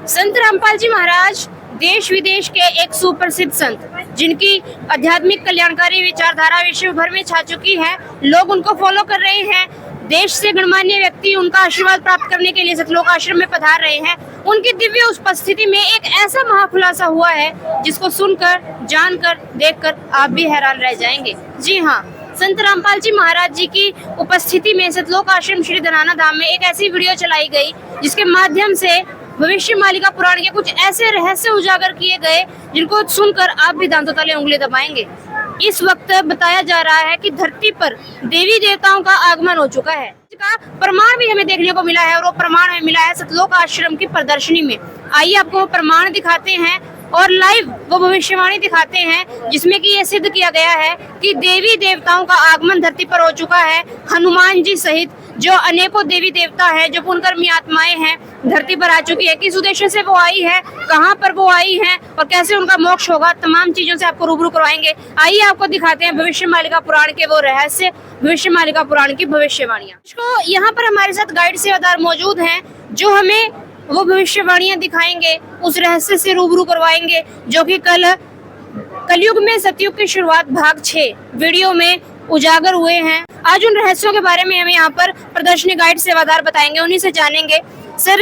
संत रामपाल जी महाराज देश विदेश के एक सुप्रसिद्ध संत, जिनकी आध्यात्मिक कल्याणकारी विचारधारा विश्व भर में छा चुकी है। लोग उनको फॉलो कर रहे हैं। देश से गणमान्य व्यक्ति उनका आशीर्वाद प्राप्त करने के लिए सतलोक आश्रम में पधार रहे हैं। उनकी दिव्य उपस्थिति में एक ऐसा महाखुलासा हुआ है जिसको सुनकर, जानकर, देखकर आप भी हैरान रह जाएंगे। जी हाँ, संत रामपाल जी महाराज जी की उपस्थिति में सतलोक आश्रम श्री धनाना धाम में एक ऐसी वीडियो चलाई गई जिसके माध्यम से भविष्य मालिका पुराण के कुछ ऐसे रहस्य उजागर किए गए जिनको सुनकर आप भी दांतों तले उंगली दबाएंगे। इस वक्त बताया जा रहा है कि धरती पर देवी देवताओं का आगमन हो चुका है। इसका प्रमाण भी हमें देखने को मिला है और वो प्रमाण हमें मिला है सतलोक आश्रम की प्रदर्शनी में। आइए आपको वो प्रमाण दिखाते हैं और लाइव वो भविष्यवाणी दिखाते हैं जिसमें कि ये सिद्ध किया गया है कि देवी देवताओं का आगमन धरती पर हो चुका है। हनुमान जी सहित जो अनेकों देवी देवता हैं, जो पुण्यकर्मी आत्माएं हैं, धरती पर आ चुकी है। किस उद्देश्य से वो आई है, कहाँ पर वो आई है और कैसे उनका मोक्ष होगा, तमाम चीजों से आपको रूबरू करवाएंगे। आइए आपको दिखाते हैं भविष्य मालिका पुराण के वो रहस्य, भविष्य मालिका पुराण की भविष्यवाणियां। यहाँ पर हमारे साथ गाइड सेवादार मौजूद हैं जो हमें वो भविष्यवाणियां दिखाएंगे, उस रहस्य से रूबरू करवाएंगे जो कि कलयुग में सतयुग की शुरुआत भाग 6 वीडियो में उजागर हुए हैं। आज उन रहस्यों के बारे में हमें यहाँ पर प्रदर्शनी गाइड सेवादार बताएंगे, उन्हीं से जानेंगे। सर,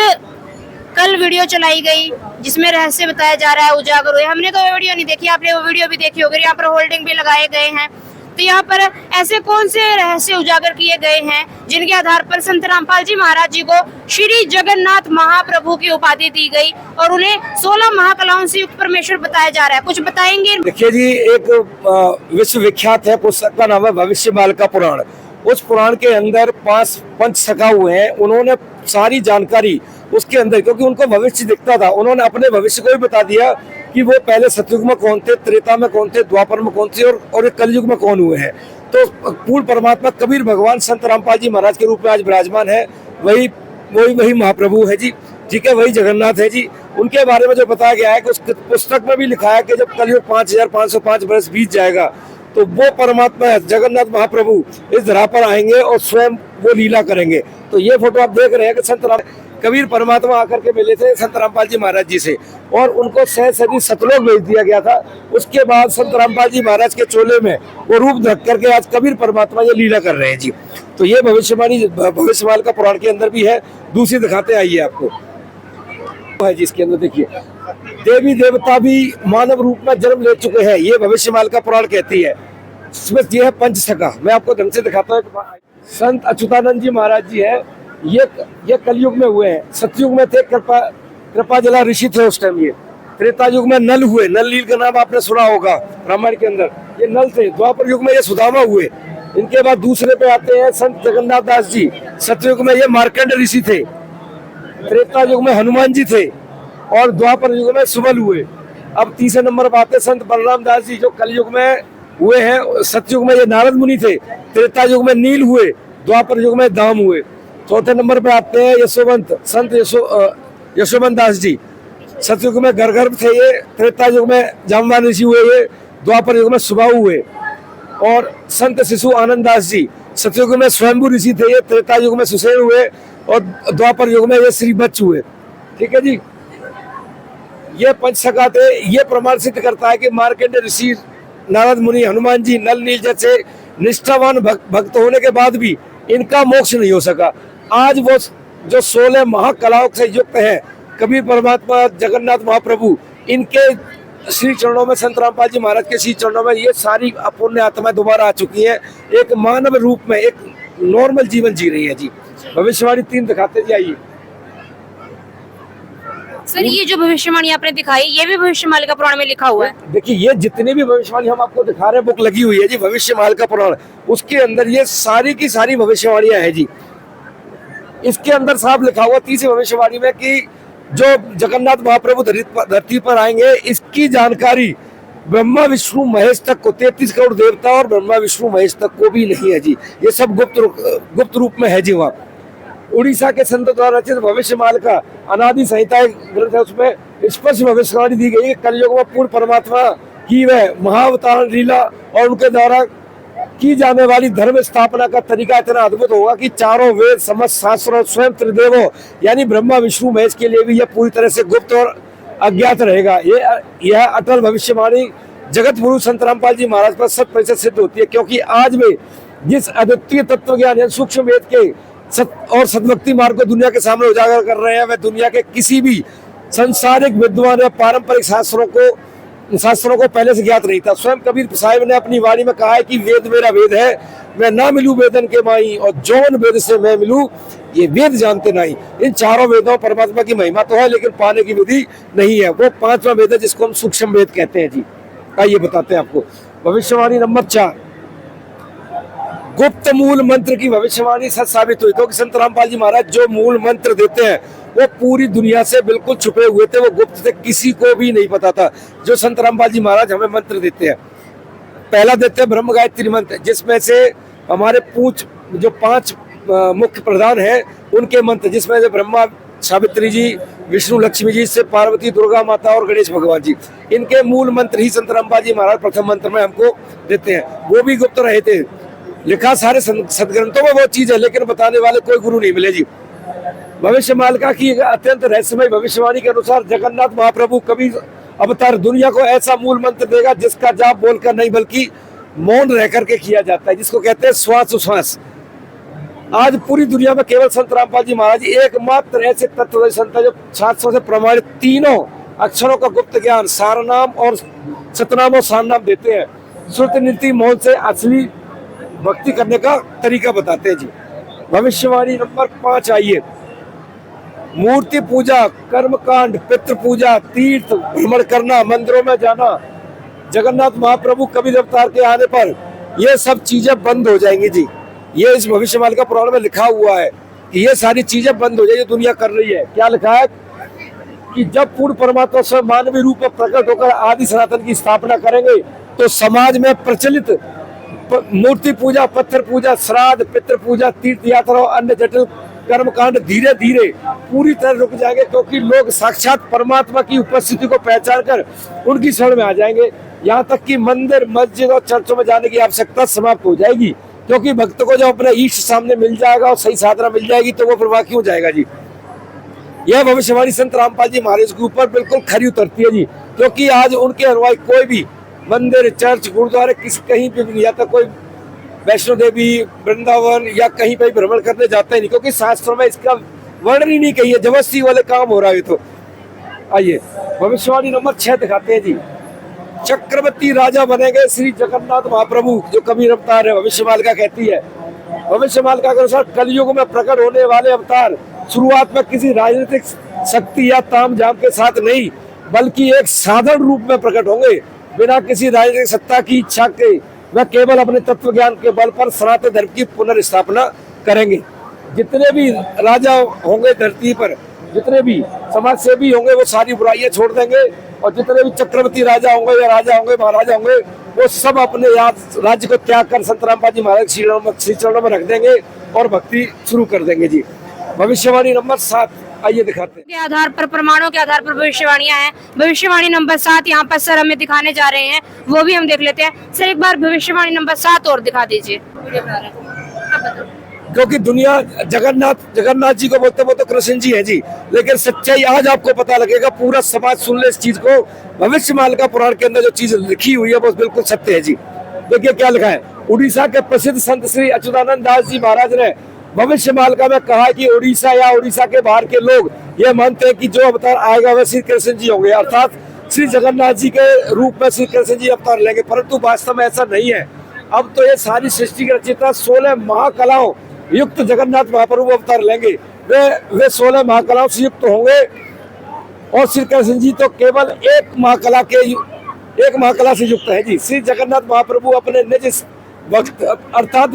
कल वीडियो चलाई गई जिसमें रहस्य बताया जा रहा है उजागर हुए। हमने तो वो वीडियो नहीं देखी, आपने वो वीडियो भी देखी होगी। यहाँ पर होल्डिंग भी लगाए गए हैं। तो यहाँ पर ऐसे कौन से रहस्य उजागर किए गए हैं जिनके आधार पर संत रामपाल जी महाराज जी को श्री जगन्नाथ महाप्रभु की उपाधि दी गई और उन्हें 16 महाकलाओं से युक्त परमेश्वर बताया जा रहा है? कुछ बताएंगे? देखिए जी, एक विश्वविख्यात है पुस्तक का नाम है भविष्य मालिका पुराण। उस पुराण के अंदर 5 पंच सखा हुए हैं। उन्होंने सारी जानकारी उसके अंदर, क्योंकि उनको भविष्य दिखता था, उन्होंने अपने भविष्य को भी बता दिया कि वो पहले सतयुग में कौन थे, त्रेता में कौन थे, द्वापर में कौन थे और कलयुग में कौन हुए हैं। तो पूर्ण परमात्मा कबीर भगवान संत रामपाल जी महाराज के रूप में आज विराजमान है। वही महाप्रभु है जी, ठीक है, वही जगन्नाथ है जी। उनके बारे में जो बताया गया है कि उस पुस्तक में भी लिखा है कि जब कलयुग 5505 वर्ष बीत जाएगा तो वो परमात्मा जगन्नाथ महाप्रभु इस धरा पर आएंगे और स्वयं वो लीला करेंगे। तो ये फोटो आप देख रहे हैं कि संत राम कबीर परमात्मा आकर के मिले थे संत रामपाल जी महाराज जी से और उनको सहसदी सतलोक भेज दिया गया था। उसके बाद संत रामपाल जी महाराज के चोले में वो रूप धक करके आज कबीर परमात्मा ये लीला कर रहे हैं जी। तो ये भविष्यवाणी भविष्यवाल का पुराण के अंदर भी है। दूसरी दिखाते आइए आपको है जी। इसके अंदर देखिए, देवी देवता भी मानव रूप में जन्म ले चुके हैं, ये भविष्य मालिका पुराण कहती है। इसमें ये है पंच सखा। मैं आपको ढंग से दिखाता हूँ। संत अच्युतानंद जी महाराज जी है, ये कलयुग में हुए हैं। सतयुग में थे कृपा जला ऋषि थे उस टाइम। ये त्रेता युग में नल हुए। नल नील का नाम आपने सुना होगा रामायण के अंदर, ये नल थे। द्वापर युग में ये सुदामा हुए। इनके बाद दूसरे पे आते हैं संत जगन्नाथ दास जी। सतयुग में ये मार्कंड ऋषि थे। त्रेता युग में हनुमान जी थे और द्वापर युग में सुबल हुए। अब तीसरे नंबर पर आते संत बलराम दास जी जो कलयुग में हुए हैं। सतयुग में ये नारद मुनि थे। त्रेता युग में नील हुए, द्वापर युग में दाम हुए। चौथे नंबर पे आते हैं यशोवंत संत यशोवंत दास जी। सतयुग में गर्गर्भ थे ये। त्रेता युग में जामवान ऋषि हुए ये। द्वापर युग में सुबाहु हुए। और संत शिशु आनंद दास जी सतयुग में स्वयंभू ऋषि थे ये। त्रेता युग में सुसेन हुए और द्वापर युग में ये श्री बच्च हुए। ठीक है जी, ये पंच सखा थे। ये प्रमाण सिद्ध करता है कि मार्कंडेय ऋषि, नारद मुनि, हनुमान जी, नल नील जैसे निष्ठावान भक्त होने के बाद भी इनका मोक्ष नहीं हो सका। आज वो जो 16 महाकलाओं से युक्त है कबीर परमात्मा जगन्नाथ महाप्रभु, इनके श्री चरणों में, संत रामपाल जी महाराज के श्री चरणों में ये सारी पुण्य आत्माएं दोबारा आ चुकी हैं। एक मानव रूप में एक नॉर्मल जीवन जी रही है जी। भविष्यवाणी 3 दिखाते जाइए। सर, ये जो भविष्यवाणी आपने दिखाई, ये भी भविष्य मालिका पुराण में लिखा हुआ है? देखिए, ये जितनी भी भविष्यवाणी हम आपको दिखा रहे हैं, बुक लगी हुई है जी भविष्य मालिका पुराण। उसके अंदर ये सारी की सारी भविष्यवाणियां है जी। इसके अंदर साफ लिखा हुआ तीसरी भविष्यवाणी में कि जो जगन्नाथ महाप्रभु धरती पर आएंगे, इसकी जानकारी ब्रह्मा विष्णु महेश तक को, 33 करोड़ देवता और ब्रह्मा विष्णु महेश तक को भी नहीं है जी। ये सब गुप्त रूप में है जी। वहाँ उड़ीसा के संत द्वारा रचित भविष्य मालिका अनादि संहिता ग्रंथ है, उसमें स्पष्ट भविष्यवाणी दी गई है। कलयुग में पूर्ण परमात्मा की वह महाअवतारण लीला और उनके द्वारा की जाने वाली धर्म स्थापना का तरीका इतना अद्भुत होगा कि चारों वेद, समस्त शास्त्रों, स्वयं त्रिदेवों यानी ब्रह्मा, विष्णु, महेश के लिए भी यह पूरी तरह से गुप्त और अज्ञात रहेगा। यह अटल भविष्यवाणी जगत गुरु संत रामपाल जी महाराज पर 100% सिद्ध होती है, क्योंकि आज में जिस अद्वितीय तत्व ज्ञान है, सूक्ष्म वेद के और सद्भक्ति मार्ग को दुनिया के सामने उजागर कर रहे हैं, वह दुनिया के किसी भी संसारिक विद्वान या पारंपरिक शास्त्रों को पहले से ज्ञात नहीं था। स्वयं कबीर साहिब ने अपनी वाणी में कहा है कि वेद मेरा वेद है, मैं ना मिलूं वेदन के माई, और जौन वेद से मैं मिलूं ये वेद जानते नहीं। इन चारों वेदों परमात्मा की महिमा तो है, लेकिन पाने की विधि नहीं है। वो पांचवा वेद है जिसको हम सूक्ष्म वेद कहते हैं जी। आइए बताते हैं आपको। भविष्यवाणी नंबर 4, गुप्त मूल मंत्र की भविष्यवाणी सच साबित हुई, क्योंकि संत रामपाल जी महाराज जो मूल मंत्र देते हैं वो पूरी दुनिया से बिल्कुल छुपे हुए थे, वो गुप्त थे, किसी को भी नहीं पता था। जो संत रामपाल जी महाराज हमें मंत्र देते हैं, पहला देते हैं ब्रह्म गायत्री मंत्र, जिसमें से हमारे जो 5 मुख्य प्रधान हैं उनके मंत्र, जिसमें से ब्रह्मा, सावित्री जी, विष्णु, लक्ष्मी जी, से पार्वती, दुर्गा माता और गणेश भगवान जी, इनके मूल मंत्र ही संत रामपाल जी महाराज प्रथम मंत्र में हमको देते हैं। वो भी गुप्त रहे थे, लिखा सारे सदग्रंथों में वो चीज है, लेकिन बताने वाले कोई गुरु नहीं मिले जी। भविष्य मालिका की अत्यंत रहस्यमय भविष्यवाणी के अनुसार जगन्नाथ महाप्रभु कभी अवतार दुनिया को ऐसा मूल मंत्र देगा जिसका जाप बोलकर नहीं बल्कि मौन रह करके किया जाता है, जिसको कहते हैं श्वास। आज पूरी दुनिया में केवल संत रामपाल जी महाराज एकमात्र ऐसे तत्व संत जो शास्त्रों से प्रमाणित तीनों अक्षरों का गुप्त ज्ञान सारनाम और सतनाम और सारनाम देते हैं। श्रुति नीति मौन से असली भक्ति करने का तरीका बताते हैं जी। भविष्यवाणी नंबर 5 आइए। मूर्ति पूजा, कर्मकांड, पितृ पूजा, तीर्थ भ्रमण करना, मंदिरों में जाना, जगन्नाथ महाप्रभु कबीर अवतार के आने पर ये सब चीजें बंद हो जाएंगी जी। ये इस भविष्यवाणी पुराण में लिखा हुआ है कि ये सारी चीजें बंद हो जाएगी, दुनिया कर रही है। क्या लिखा है कि जब पूर्ण परमात्मा स्वयं मानवीय रूप में प्रकट होकर आदि सनातन की स्थापना करेंगे तो समाज में प्रचलित मूर्ति पूजा, पत्थर पूजा, श्राद्ध, पितृ पूजा, तीर्थ यात्रा और अन्य जटिल कर्मकांड धीरे धीरे पूरी तरह रुक जाएंगे, क्योंकि लोग साक्षात परमात्मा की उपस्थिति को पहचान कर उनकी शरण में आ जाएंगे। यहाँ तक कि मंदिर, मस्जिद और चर्चों में जाने की आवश्यकता समाप्त हो जाएगी, क्योंकि भक्त को जब अपने ईष्ट सामने मिल जाएगा और सही साधना मिल जाएगी तो वो प्रवाह क्यों जाएगा जी। यह भविष्यवाणी संत रामपाल जी महाराज के ऊपर बिल्कुल खरी उतरती है जी, क्योंकि आज उनके अनुयायी कोई भी मंदिर, चर्च, गुरुद्वारे कहीं पे भी नहीं जाता, कोई वैष्णो देवी, वृंदावन या कहीं पे भ्रमण करने जाता ही नहीं, क्योंकि शास्त्रों में इसका वर्णन ही नहीं कही है, जबरदस्ती वाले काम हो रहा है। तो आइए भविष्यवाणी नंबर 6 दिखाते हैं जी। चक्रवर्ती राजा बनेंगे श्री जगन्नाथ महाप्रभु, जो कबीर अवतार है, भविष्यवाणी कहती है। भविष्यवाणी के अनुसार कलयुग में प्रकट होने वाले अवतार शुरुआत में किसी राजनीतिक शक्ति या तामझाम के साथ नहीं, बल्कि एक साधारण रूप में प्रकट होंगे, बिना किसी राजनीतिक सत्ता की इच्छा के। वह केवल अपने तत्व ज्ञान के बल पर सनातन धर्म की पुनर्स्थापना करेंगे। जितने भी राजा होंगे धरती पर, जितने भी समाज सेवी होंगे, वो सारी बुराइयां छोड़ देंगे, और जितने भी चक्रवर्ती राजा होंगे या राजा होंगे, महाराजा होंगे, वो सब अपने राज्य को त्याग कर संत रामपाल जी महाराज श्री चरणों में रख देंगे और भक्ति शुरू कर देंगे जी। भविष्यवाणी नंबर 7 आइए दिखाते हैं। के आधार पर, प्रमाणों के आधार पर भविष्यवाणियां हैं। भविष्यवाणी नंबर 7 यहाँ पर सर हमें दिखाने जा रहे हैं, वो भी हम देख लेते हैं। सर एक बार भविष्यवाणी नंबर 7 और दिखा दीजिए। क्योंकि दुनिया जगन्नाथ जी को बोलते वो तो कृष्ण जी है जी, लेकिन सच्चाई आज आपको पता लगेगा, पूरा समाज सुन ले इस चीज को। भविष्यवाणी का पुराण के अंदर जो चीज लिखी हुई है वो बिल्कुल सत्य है जी। देखिए क्या लिखा है। उड़ीसा के प्रसिद्ध संत श्री अच्युतानंद दास जी महाराज ने भविष्यवाणी में कहा कि उड़ीसा या उड़ीसा के बाहर के लोग ये मानते हैं कि जो अवतार आएगा वह श्री कृष्ण जी होंगे, अर्थात श्री जगन्नाथ जी के रूप में श्री कृष्ण जी अवतार लेंगे, परंतु वास्तव में ऐसा नहीं है। अब तो ये सारी सृष्टि की रचयिता 16 महाकलाओं युक्त जगन्नाथ महाप्रभु अवतार लेंगे। वे 16 महाकलाओं से युक्त होंगे, और श्री कृष्ण जी तो केवल एक महाकला से युक्त है जी। श्री जगन्नाथ महाप्रभु अपने निज भक्त अर्थात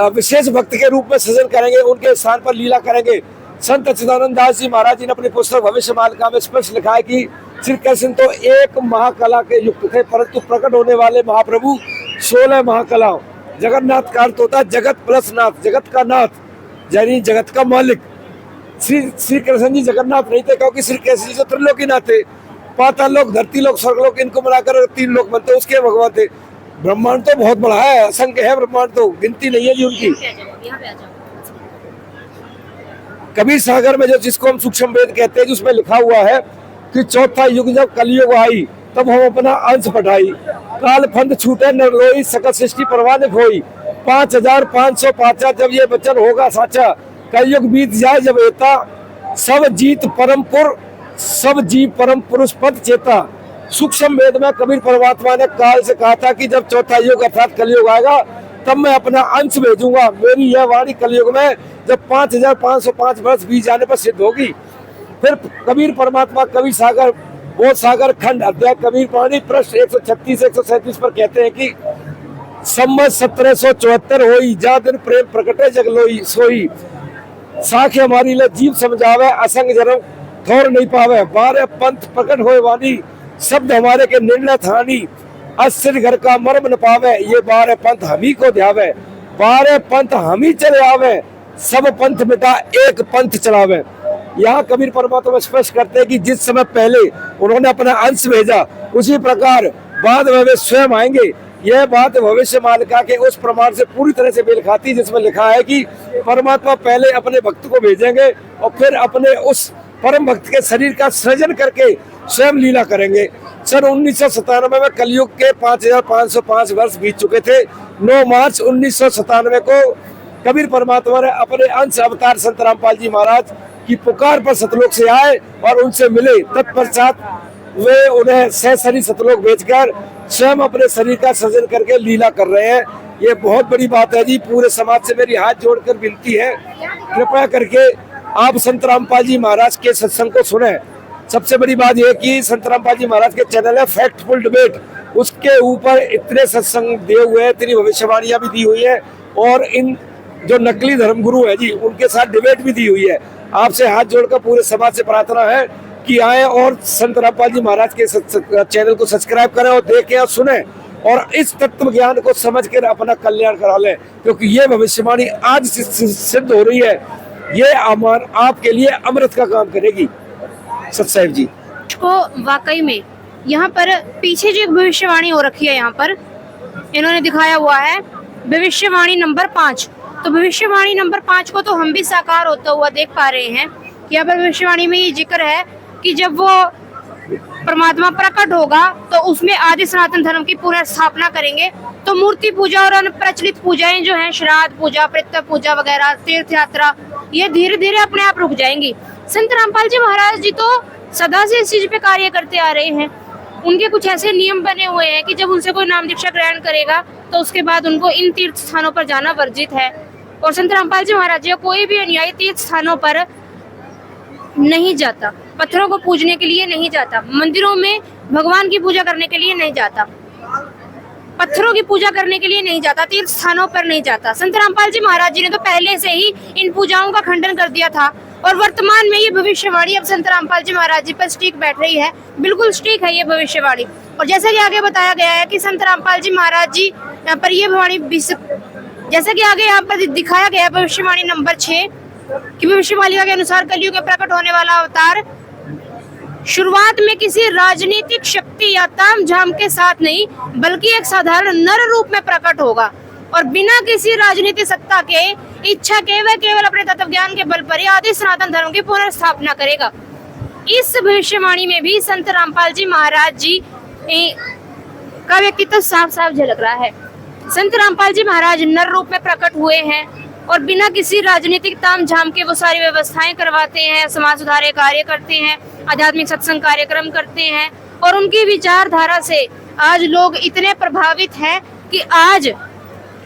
विशेष भक्त के रूप में सृजन करेंगे, उनके स्थान पर लीला करेंगे। संत अच्युतानंद दास जी महाराज जी ने अपनी पुस्तक भविष्यवाणी में स्पष्ट लिखा है कि श्री कृष्ण तो एक महाकला के युक्त थे, परंतु प्रकट होने वाले महाप्रभु 16 महाकलाओं। जगन्नाथ का अर्थ होता है जगत प्लस नाथ, जगत का नाथ यानी जगत का मालिक। श्री कृष्ण जी जगन्नाथ नहीं थे, क्योंकि श्री कृष्ण जी तो त्रिलोकी नाथ थे। पाताल लोक, धरती लोक, स्वर्ग लोक, इनको मिलाकर 3 लोक बनते, उसके भगवान थे। ब्रह्मांड तो बहुत बड़ा है, असंख्य है ब्रह्मांड, तो गिनती नहीं है जी उनकी। यहाँ पे आ जाओ। कबीर सागर में जो जिसको हम सूक्ष्म वेद कहते हैं, जिसमें लिखा हुआ है कि चौथा युग जब कलयुग आई, तब हम अपना अंश बढ़ाई, काल फंद छूटे न लोई, सकल सृष्टि परवान खोई, 5505 जब ये वचन होगा साचा, कलयुग बीत जाए जब एता, सब जीत परमपुर, सब जीव परम पुरुष पद चेता। सूक्ष्म वेद में कबीर परमात्मा ने काल से कहा था कि जब चौथा युग अर्थात कलयुग आएगा, तब मैं अपना अंश भेजूंगा। मेरी यह वाणी कलयुग में जब 5505 वर्ष बीत जाने पर सिद्ध होगी। फिर कबीर परमात्मा कबीर सागर बोध सागर खंड अध्याय कबीर पाणी पृष्ठ 136-137 पर कहते हैं कि संवत 1774 होई, जा दिन प्रेम प्रकटे जगलोई सोई, साखे हमारी ले जीव समझावे, असंग जन्म थोर नहीं पावे, 12 पंथ प्रकट होए वाणी, शब्द हमारे के निर्णय थानी, अस्थिर घर का मर्म न पावे, ये 12 पंथ हम ही को ध्यावे, 12 पंथ हम ही चले आवे, सब पंथ मिटा एक पंथ चलावे। यहाँ कबीर परमात्मा स्पष्ट करते हैं कि जिस समय पहले उन्होंने अपना अंश भेजा, उसी प्रकार बाद में वे स्वयं आएंगे। यह बात भविष्य मालिका के उस प्रमाण से पूरी तरह से मेल खाती है जिसमें लिखा है कि परमात्मा पहले अपने भक्त को भेजेंगे और फिर अपने उस परम भक्त के शरीर का सृजन करके स्वयं लीला करेंगे। सन 1997 में कलयुग के 5505 वर्ष बीत चुके थे। 9 मार्च 1997 को कबीर परमात्मा ने अपने अंश अवतार संत रामपाल जी महाराज की पुकार पर सतलोक से आए और उनसे मिले। तत्पश्चात वे उन्हें सहसरी सतलोक भेजकर स्वयं अपने शरीर का सृजन करके लीला कर रहे हैं। ये बहुत बड़ी बात है जी। पूरे समाज से मेरी हाथ जोड़कर विनती है, कृपया करके आप संत रामपाल जी महाराज के सत्संग को सुने। सबसे बड़ी बात यह कि संत रामपाल जी महाराज के चैनल है फैक्टफुल डिबेट, उसके ऊपर इतने सत्संग दिए हुए हैं, इतनी भविष्यवाणियां भी दी हुई है और इन जो नकली धर्मगुरु है जी उनके साथ डिबेट भी दी हुई है। आपसे हाथ जोड़कर पूरे समाज से प्रार्थना है कि आए और संत रामपाल जी महाराज के चैनल को सब्सक्राइब करें और देखें और सुने और इस तत्व ज्ञान को समझ कर अपना कल्याण करा लें, क्योंकि ये भविष्यवाणी आज सिद्ध हो रही है। ये आपके लिए अमृत का काम करेगी। सतसाहिब जी को वाकई में यहाँ पर पीछे जो एक भविष्यवाणी हो रखी है, यहाँ पर इन्होंने दिखाया हुआ है भविष्यवाणी नंबर 5। तो भविष्यवाणी नंबर 5 को तो हम भी साकार होता हुआ देख पा रहे हैं। यहाँ पर भविष्यवाणी में ये जिक्र है कि जब वो परमात्मा प्रकट होगा तो उसमें आदि सनातन धर्म की पुनर्स्थापना करेंगे। तो मूर्ति पूजा और अन्य प्रचलित पूजाएं जो हैं, श्राद्ध पूजा, पितृ पूजा वगैरह, तीर्थ यात्रा, ये धीरे धीरे अपने आप रुक जाएंगी। संत रामपाल जी महाराज जी तो सदा से इस चीज पे कार्य करते आ रहे हैं। उनके कुछ ऐसे नियम बने हुए हैं कि जब उनसे कोई नाम दीक्षा ग्रहण करेगा तो उसके बाद उनको इन तीर्थ स्थानों पर जाना वर्जित है। और संत रामपाल जी महाराज जी कोई भी अनुयायी तीर्थ स्थानों पर नहीं जाता, पत्थरों को पूजने के लिए नहीं जाता, मंदिरों में भगवान की पूजा करने के लिए नहीं जाता, पत्थरों की पूजा करने के लिए नहीं जाता, तीर्थ स्थानों पर नहीं जाता। संत रामपाल जी महाराज जी ने तो पहले से ही इन पूजाओं का खंडन कर दिया था और वर्तमान में ये भविष्यवाणी अब संत रामपाल जी महाराज जी पर स्टिक बैठ रही है। बिल्कुल स्टिक है ये भविष्यवाणी। और जैसा कि आगे बताया गया है कि संत रामपाल जी महाराज जी यहाँ पर ये वाणी, जैसा कि आगे यहाँ पर दिखाया गया है भविष्यवाणी नंबर 6 कि भविष्यवाणी के अनुसार कलयुग में प्रकट होने वाला अवतार शुरुआत में किसी राजनीतिक शक्ति या तामझाम के साथ नहीं बल्कि एक साधारण नर रूप में प्रकट होगा और बिना किसी राजनीतिक सत्ता के इच्छा के वह केवल अपने तत्व ज्ञान के बल पर ही आदि सनातन धर्म की पुनर्स्थापना करेगा। इस भविष्यवाणी में भी संत रामपाल जी महाराज जी का व्यक्तित्व साफ साफ झलक रहा है। संत रामपाल जी महाराज नर रूप में प्रकट हुए हैं और बिना किसी राजनीतिक तामझाम के वो सारी व्यवस्थाएं करवाते हैं, समाज सुधार कार्य करते हैं, आध्यात्मिक सत्संग कार्यक्रम करते हैं और उनकी विचारधारा से आज लोग इतने प्रभावित हैं कि आज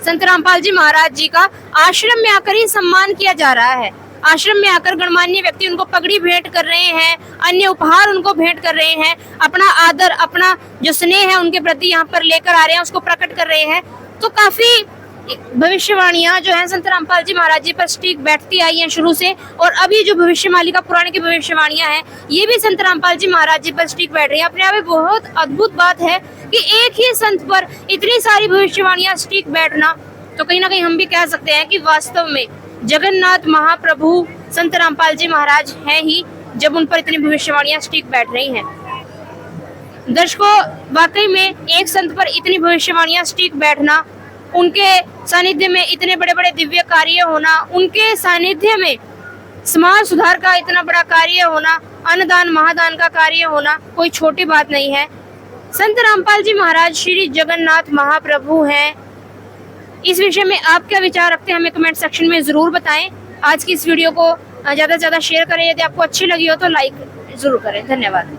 संत रामपाल जी महाराज जी का आश्रम में आकर ही सम्मान किया जा रहा है। आश्रम में आकर गणमान्य व्यक्ति उनको पगड़ी भेंट कर रहे हैं, अन्य उपहार उनको भेंट कर रहे हैं, अपना आदर, अपना जो स्नेह है उनके प्रति यहाँ पर लेकर आ रहे हैं, उसको प्रकट कर रहे हैं। तो काफी भविष्यवाणियां जो है संत रामपाल जी महाराज जी पर स्टिक बैठती आई हैं शुरू से और अभी जो भविष्यमालिका पुराने की भविष्यवाणियां हैं ये भी संत रामपाल जी महाराज जी पर स्टिक बैठ रही है। अपने आप में बहुत अद्भुत बात है कि एक ही संत पर इतनी सारी भविष्यवाणियां स्टिक बैठना। तो कहीं ना कहीं हम भी कह सकते हैं कि वास्तव में जगन्नाथ महाप्रभु संत रामपाल जी महाराज हैं ही, जब उन पर इतनी भविष्यवाणियां स्टिक बैठ रही हैं। दर्शकों, वाकई में एक संत पर इतनी भविष्यवाणियां सटीक बैठना, उनके सानिध्य में इतने बड़े बड़े दिव्य कार्य होना, उनके सानिध्य में समाज सुधार का इतना बड़ा कार्य होना, अन्नदान महादान का कार्य होना कोई छोटी बात नहीं है। संत रामपाल जी महाराज श्री जगन्नाथ महाप्रभु हैं। इस विषय में आप क्या विचार रखते हैं हमें कमेंट सेक्शन में जरूर बताएं। आज की इस वीडियो को ज्यादा से ज्यादा शेयर करें। यदि आपको अच्छी लगी हो तो लाइक जरूर करें। धन्यवाद।